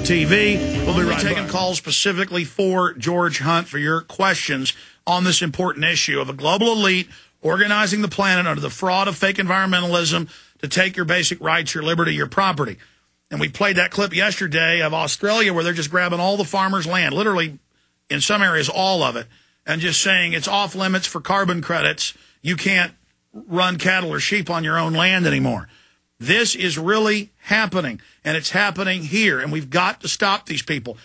TV. We'll be taking calls specifically for George Hunt for your questions on this important issue of a global elite organizing the planet under the fraud of fake environmentalism to take your basic rights, your liberty, your property. And we played that clip yesterday of Australia where they're just grabbing all the farmers' land, literally in some areas all of it, and just saying it's off limits for carbon credits. You can't run cattle or sheep on your own land anymore. This is really happening, and it's happening here, and we've got to stop these people.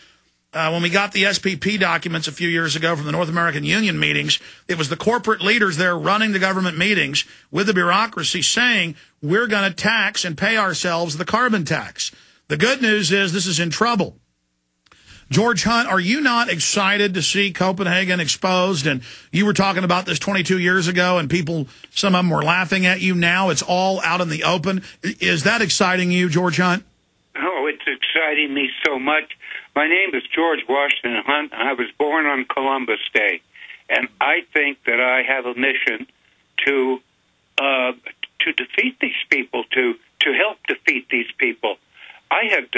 When we got the SPP documents a few years ago from the North American Union meetings, it was the corporate leaders there running the government meetings with the bureaucracy saying, we're going to tax and pay ourselves the carbon tax. The good news is this is in trouble. George Hunt, are you not excited to see Copenhagen exposed? And you were talking about this 22 years ago, and people, some of them were laughing at you. Now it's all out in the open. Is that exciting you, George Hunt? Oh, it's exciting me so much. My name is George Washington Hunt, and I was born on Columbus Day. And I think that I have a mission to defeat these people, to help defeat these people. I had,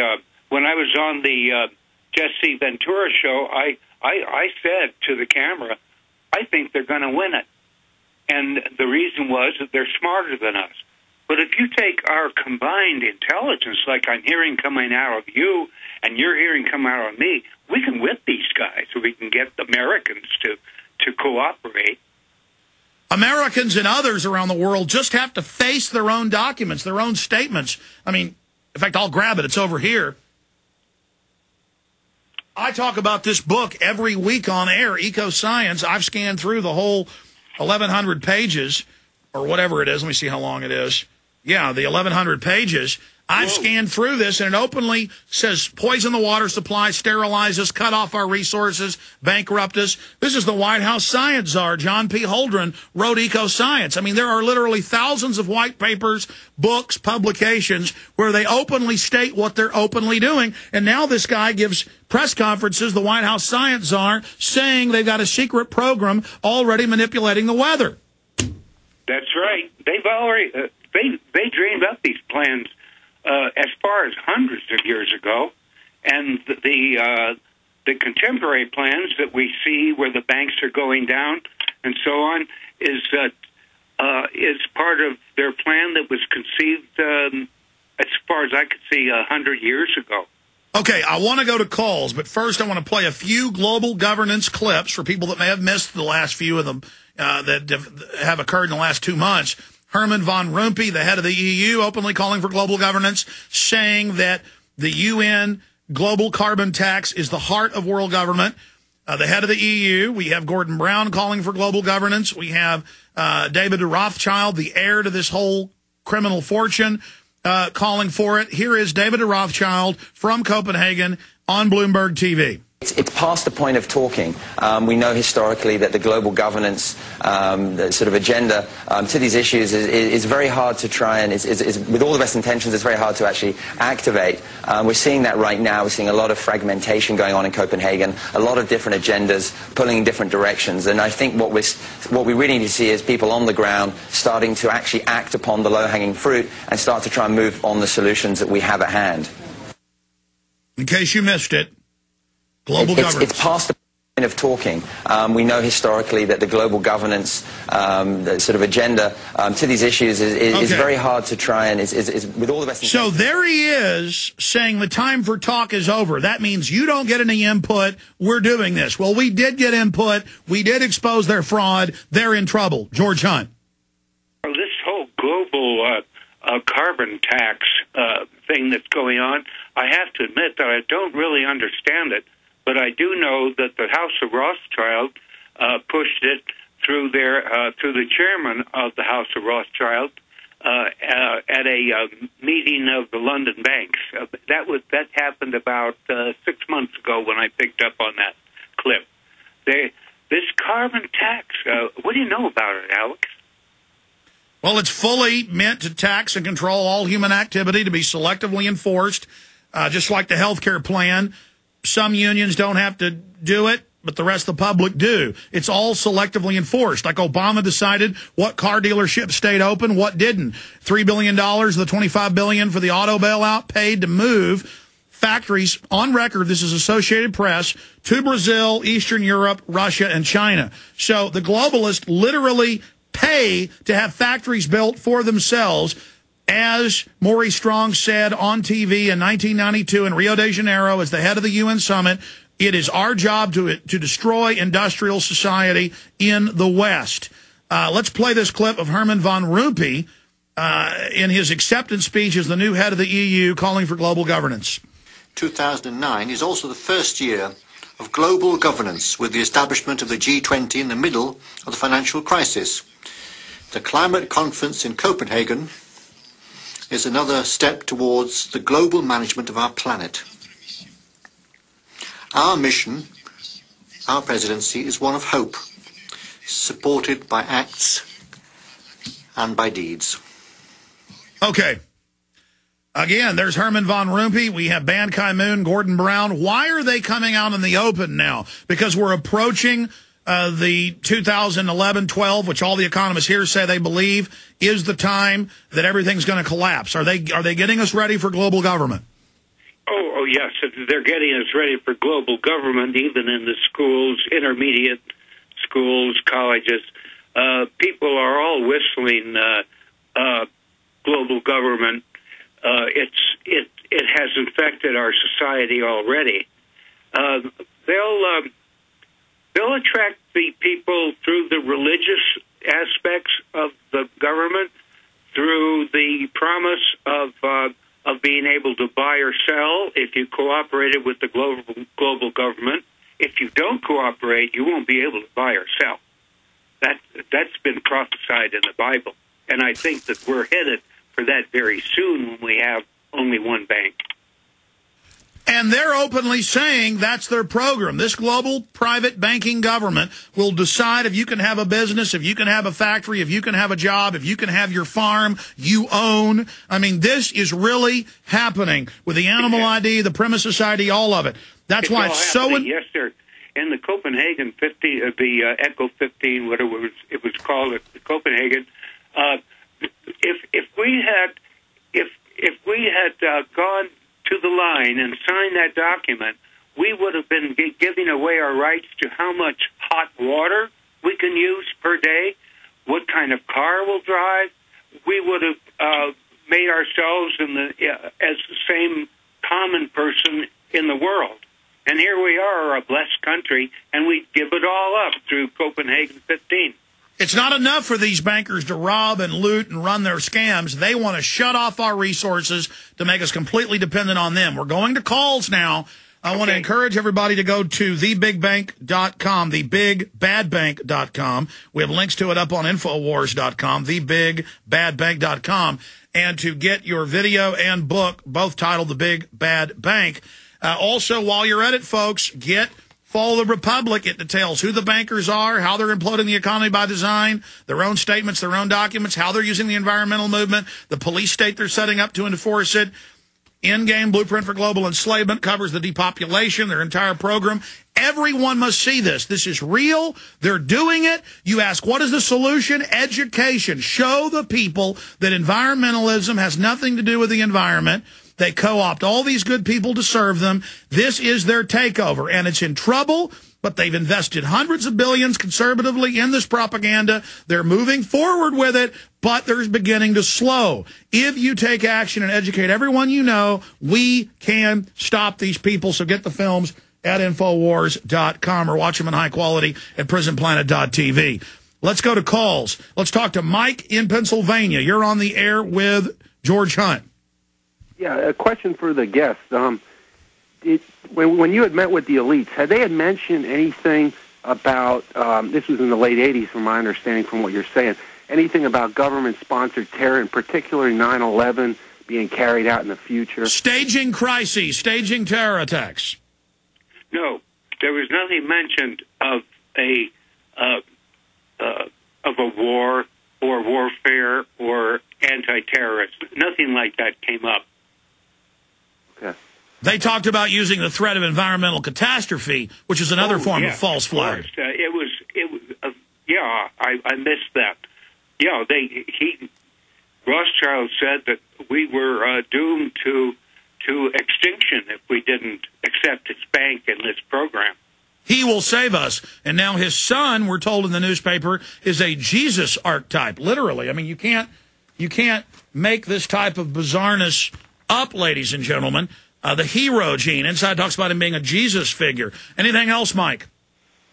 when I was on the Jesse Ventura show, I said to the camera, I think they're going to win it. And the reason was that they're smarter than us. But if you take our combined intelligence, like I'm hearing coming out of you and you're hearing come out of me, we can whip these guys so we can get the Americans to cooperate. Americans and others around the world just have to face their own documents, their own statements. I mean, in fact, I'll grab it. It's over here. I talk about this book every week on air, Eco-Science. I've scanned through the whole 1,100 pages, or whatever it is. Let me see how long it is. Yeah, the 1,100 pages. I've scanned through this, and it openly says poison the water supply, sterilize us, cut off our resources, bankrupt us. This is the White House science czar, John P. Holdren, wrote Eco-Science. I mean, there are literally thousands of white papers, books, publications where they openly state what they're openly doing. And now this guy gives press conferences, the White House science czar, saying they've got a secret program already manipulating the weather. That's right. They've already they dreamed up these plans as far as hundreds of years ago, and the contemporary plans that we see where the banks are going down and so on is part of their plan that was conceived as far as I could see 100 years ago. Okay, I want to go to calls, but first I want to play a few global governance clips for people that may have missed the last few of them that have occurred in the last 2 months. Herman von Rompuy, the head of the EU, openly calling for global governance, saying that the UN global carbon tax is the heart of world government. The head of the EU, we have Gordon Brown calling for global governance. We have David DeRothchild, the heir to this whole criminal fortune, calling for it. Here is David DeRothchild from Copenhagen on Bloomberg TV. It's past the point of talking. We know historically that the global governance the sort of agenda to these issues is very hard to try and, with all the best intentions, it's very hard to actually activate. We're seeing that right now. We're seeing a lot of fragmentation going on in Copenhagen, a lot of different agendas pulling in different directions. And I think what we really need to see is people on the ground starting to actually act upon the low-hanging fruit and start to try and move on the solutions that we have at hand. In case you missed it, global governance. It's past the point of talking. We know historically that the global governance the sort of agenda to these issues is very hard to try and is with all the best. So there he is saying the time for talk is over. That means you don't get any input. We're doing this. Well, we did get input. We did expose their fraud. They're in trouble. George Hunt. Well, this whole global carbon tax thing that's going on, I have to admit that I don't really understand it. But I do know that the House of Rothschild pushed it through the chairman of the House of Rothschild at a meeting of the London banks. That happened about 6 months ago when I picked up on that clip. This carbon tax, what do you know about it, Alex? Well, it's fully meant to tax and control all human activity, to be selectively enforced, just like the health care plan. Some unions don't have to do it, but the rest of the public do. It's all selectively enforced. Like Obama decided what car dealerships stayed open, what didn't. $3 billion of the $25 billion for the auto bailout paid to move factories on record. This is Associated Press, to Brazil, Eastern Europe, Russia, and China. So the globalists literally pay to have factories built for themselves. As Maurice Strong said on TV in 1992 in Rio de Janeiro as the head of the UN summit, it is our job to destroy industrial society in the West. Let's play this clip of Herman van Rompuy in his acceptance speech as the new head of the EU calling for global governance. 2009 is also the first year of global governance with the establishment of the G20 in the middle of the financial crisis. The climate conference in Copenhagen is another step towards the global management of our planet. Our mission, our presidency, is one of hope, supported by acts and by deeds. Okay. Again, there's Herman van Rompuy. We have Ban Ki-moon, Gordon Brown. Why are they coming out in the open now? Because we're approaching the 2011-12, which all the economists here say they believe is the time that everything's going to collapse. Are they getting us ready for global government? Oh, yes. They're getting us ready for global government, even in the schools, intermediate schools, colleges. People are all whistling global government. It has infected our society already. They'll attract the people through the religious aspects of the government, through the promise of being able to buy or sell if you cooperated with the global government. If you don't cooperate, you won't be able to buy or sell. That's been prophesied in the Bible, and I think that we're headed for that very soon when we have only one bank. And they're openly saying that's their program. This global private banking government will decide if you can have a business, if you can have a factory, if you can have a job, if you can have your farm you own. I mean, this is really happening with the animal ID, the premises ID, all of it. That's why it's so... Yes, sir. In the Copenhagen 15, the Echo 15, whatever it was called at Copenhagen, if we had gone to the line and signed that document, we would have been giving away our rights to how much hot water we can use per day, what kind of car we'll drive. We would have made ourselves as the same common person in the world. And here we are, a blessed country, and we give it all up through Copenhagen 15. It's not enough for these bankers to rob and loot and run their scams. They want to shut off our resources to make us completely dependent on them. We're going to calls now. I want to encourage everybody to go to thebigbank.com, thebigbadbank.com. We have links to it up on Infowars.com, thebigbadbank.com, and to get your video and book, both titled The Big Bad Bank. Also, while you're at it, folks, Follow the Republic. It details who the bankers are, how they're imploding the economy by design, their own statements, their own documents, how they're using the environmental movement, the police state they're setting up to enforce it. Endgame Blueprint for Global Enslavement covers the depopulation, their entire program. Everyone must see this. This is real. They're doing it. You ask, what is the solution? Education. Show the people that environmentalism has nothing to do with the environment. They co-opt all these good people to serve them. This is their takeover, and it's in trouble, but they've invested hundreds of billions conservatively in this propaganda. They're moving forward with it, but they're beginning to slow. If you take action and educate everyone you know, we can stop these people. So get the films at Infowars.com or watch them in high quality at PrisonPlanet.tv. Let's go to calls. Let's talk to Mike in Pennsylvania. You're on the air with George Hunt. Yeah, a question for the guests. When you had met with the elites, had they had mentioned anything about, this was in the late 80s from my understanding from what you're saying, anything about government-sponsored terror, in particular 9/11 being carried out in the future? Staging crises, staging terror attacks. No, there was nothing mentioned of a war or warfare or anti-terrorist. Nothing like that came up. Okay. They talked about using the threat of environmental catastrophe, which is another form of false flag. I missed that. Yeah, Rothschild said that we were doomed to to extinction if we didn't accept its bank and this program. He will save us. And now his son, we're told in the newspaper, is a Jesus archetype, literally. I mean, you can't make this type of bizarreness up, ladies and gentlemen. The hero gene. Inside talks about him being a Jesus figure. Anything else, Mike?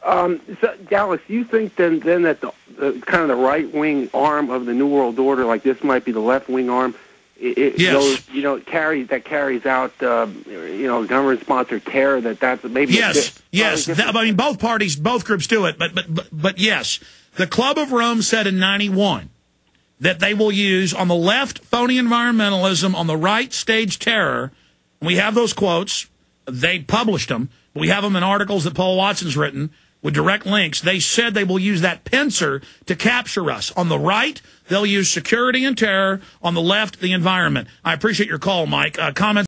So, Dallas, you think then that the kind of the right-wing arm of the New World Order, like this might be the left-wing arm, yes. goes, carries out, government-sponsored terror. That's maybe yes. I mean, both parties, both groups do it. But yes, the Club of Rome said in '91 that they will use on the left phony environmentalism, on the right stage terror. We have those quotes. They published them. We have them in articles that Paul Watson's written with direct links. They said they will use that pincer to capture us. On the right, they'll use security and terror. On the left, the environment. I appreciate your call, Mike. Comments?